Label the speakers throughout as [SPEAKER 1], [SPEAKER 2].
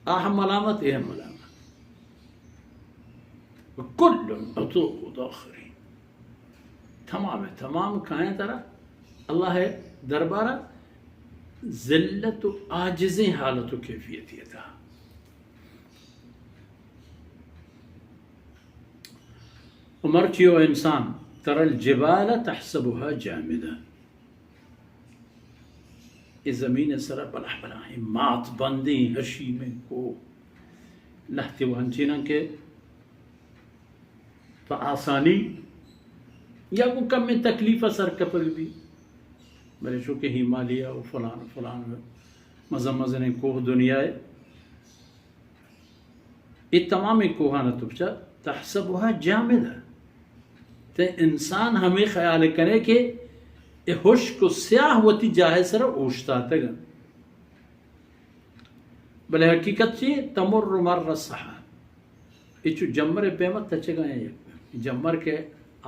[SPEAKER 1] آهم ملامت إيه ملامت كل عطوء ضاخرين تمام كائن ترى الله دربارة ذلة عاجزين حالة كيفيتها. ومرتيو إنسان ترى الجبال تحسبها جامدة الزمين سر بلح مات بندي هشي منكو لحتي وانتينا के आसानी या को कम में तकलीफ असर कपल भी मेरे शो के हिमालय और फलान फलान मज़ा ने कोह दुनिया है ये तमाम कोहाना तुपचा तहसबुहा जामिदा ते इंसान हमें ख्याल करे कि ये होश को स्याह वती जाहे सर ओश्ता तक बले हकीकत से तमुर मर सहा इचु जम्मर पे मत तचेगा ये जम्मर के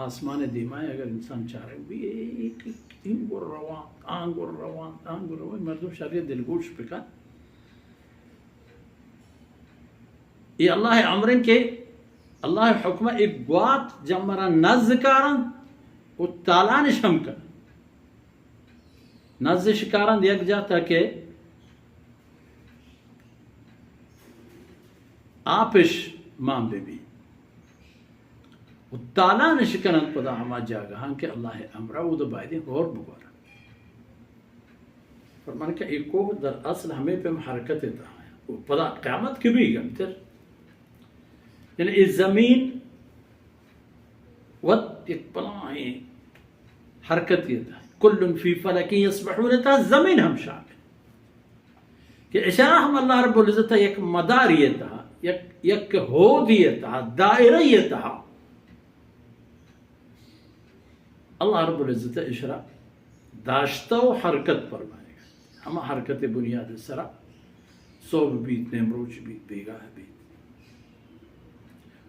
[SPEAKER 1] आसमान दीमाए अगर इंसान चाह रहे भी एक इंगुर रवान मर्दों शरीय दिलगोश पे का ये अल्लाह अमरन के अल्लाह हुक्म एक ग्वात जमरा नज़ कारण वो ताला निशम का नज़ शिकारण दिया जाता के आपिश माम बेबी ताला निशकरन पदा हमा जागा हाँ के अल्लाह अमरा वो बायदे और बुगारा फरमान का एको दर असल हमें पे हरकत था वो पदा क़यामत की भी गमतर यानी इस ज़मीन वत एक पलाए हरकत ये था कुल्लुन फी फलकी यस्बहून था ज़मीन हम शामिल कि इशारा हम अल्लाह रब्बुल इज़्ज़त एक मदार ये था एक होद ये था दायरा ये था अल्लाह रब्बुल इज़्ज़त इशरा दाश्ता व हरकत फरमाएगा हम हरकत बुनियाद सरा सोब बीत नेमरोच बीत बेगाह बीत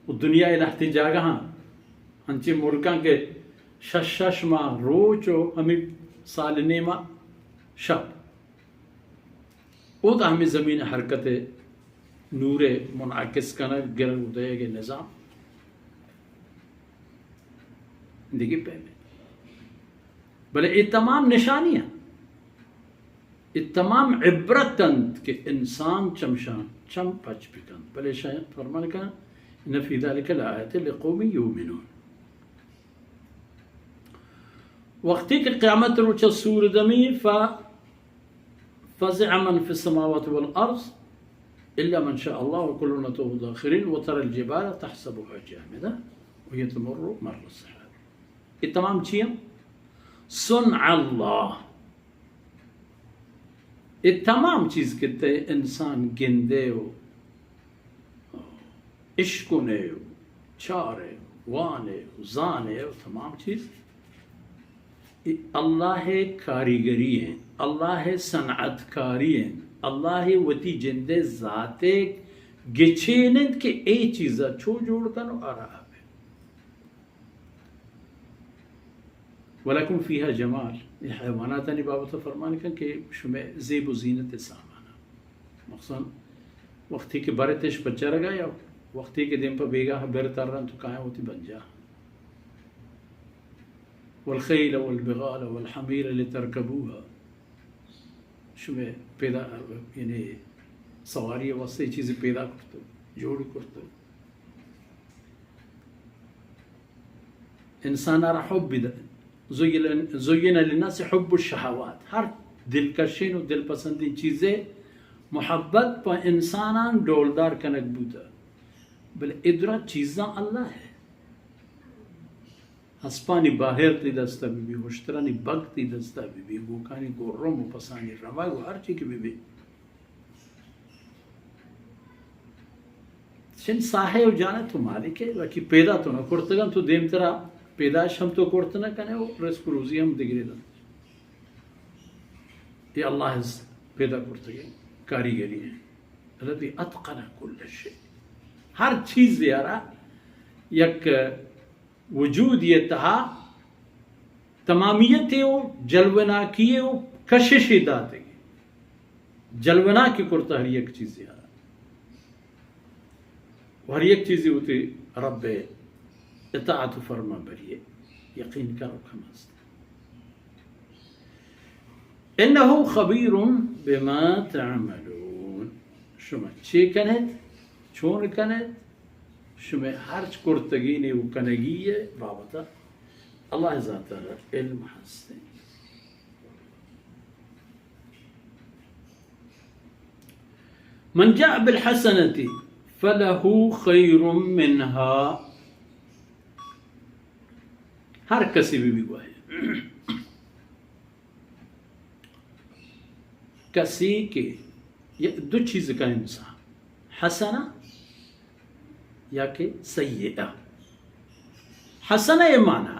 [SPEAKER 1] वो दुनिया इलाहती जागा हाँ हंची मुल्कां के शश माह रोचो हमें सालने मा शब वो तो हमें ज़मीन हरकत नूरे मुनाकिस कना गिर उदय के निज़ाम देखिए पहले भले ये तमाम निशानियाँ ये तमाम इब्रतंत के इंसान चमशान चम पच पिकंत भले शायद फरमान का नफी ज़ालिक लायत लिक़ौमिन युमिनून वक्ती के क़यामत रोचा सूर दमी फ़ज़अ मन फ़िस समावाति वल अर्ज़ इल्ला मन शा अल्लाह व कुल्लुन अतूहु दाखिरीन व तरा अल जिबाल तहसबुहा जामिदा व हिय तमुर्रु मर्र सहाब। ये तमाम चीज़ें सुन अल्लाह ये तमाम चीज़ कहते इंसान गिंदे हो इश्कुने हो चारे वाने जाने हो तमाम चीज़ अल्लाह कारीगरी है अल्लाह सनअतकारी है अल्लाह वती जिंदे ज़ाते गिछेनंद के ए चीज़ा छो जोड़ता नो आ रहा है वलकुम फ़ीहा जमाल ये हैवानात ने बाबत फरमान का कि शुमे ज़ेब व ज़ीनत सामाना मक़सन वक्ती के बरतश बच्चा रगा या वक्ती के दिन पर बेगा बर तर रन तो कहाँ होती बन जा वल्खैल वल्बिगाल वल्हमीर लितरकबूहा शुमे पैदा यानी सवारी वास्ते चीज़ें पैदा करते जोड़ करते इंसान आरा हुब ज़ुय्यिन लिन्नास हुब्बुश शहावात हर दिलकशीन और दिलपसंदी चीज़ें मोहब्बत पर इंसानान डोलदार कनक बूता बल इधरा चीज़ा अल्लाह है हस्पानी बाहर ती दस्ता बीबी मुश्तरानी बग ती दस्ता बीबी गोकानी गोर्रों मुपसानी रवा वो हर चीज़ की बीबी शिन साहे जाने तो मालिक है बाकी पैदा तो ना करतगन तो देम तेरा पैदाश हम तो करते ना कने वो रिस्क रोज़ी हम दिगरे दन ये अल्लाह पैदा करते हैं कारीगरी है अल्लाह अतक़ना कुल्ल शै हर चीज़ यारा यक वजूद ये तहा तमामियत है वो जलवना किए वो कशिश दाते जलवना की करता हर एक चीज़ यारा و هر یک چیزی وتی رب اطاعت و فرما بریه یقین کارو کم است. انه خبیر بما تعملون. شما چی کنید، چون کنید، شما هرچ کرتگینی و کنگیه رابطه الله ذات علم هسته. من جاء بالحسنة فله خير منها. هر کسی بھی بگوئے کسی کے دو چیز کا انسان حسنہ یا کہ سیئہ. حسنہ یہ معنی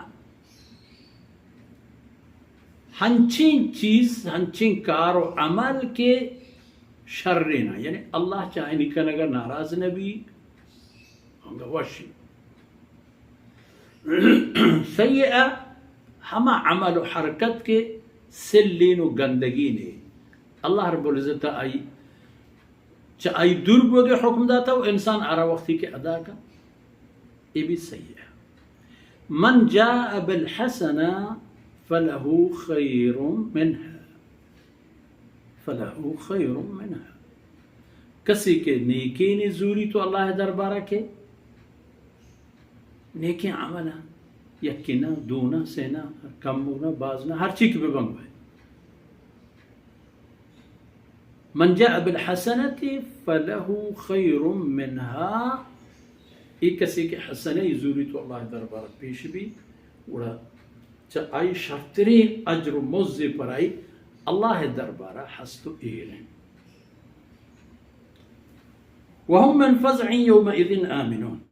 [SPEAKER 1] ہنچین چیز ہنچین کار و عمل کے شرنا، یعنی اللہ چاہے نکن اگر ناراض نبی ہونگا وشی. سیئہ ہما عمل و حرکت کے سلین و گندگی نے اللہ رب العزت آئی دور بودے حکم داتا و انسان آرا وقتی کے ادا کا، یہ بھی سیئہ. من جاء بالحسنہ فله خیر منها، فله خیر منها. کسی کے نیکی نے زوری تو اللہ دربارہ کے نیکی عملہ یکینا دونا سینا کمونا بازنا ہر چیز پہ بنگ ہے. من جاء بالحسنة فله خیر منها. ایک کسی کے حسنہ زوری تو اللہ دربارہ پیش بھی وڑا آئی شرطرین اجر و موزے پر آئی اللہ دربارہ حسد و ایرن. وهم من فزع يومئذ آمنون.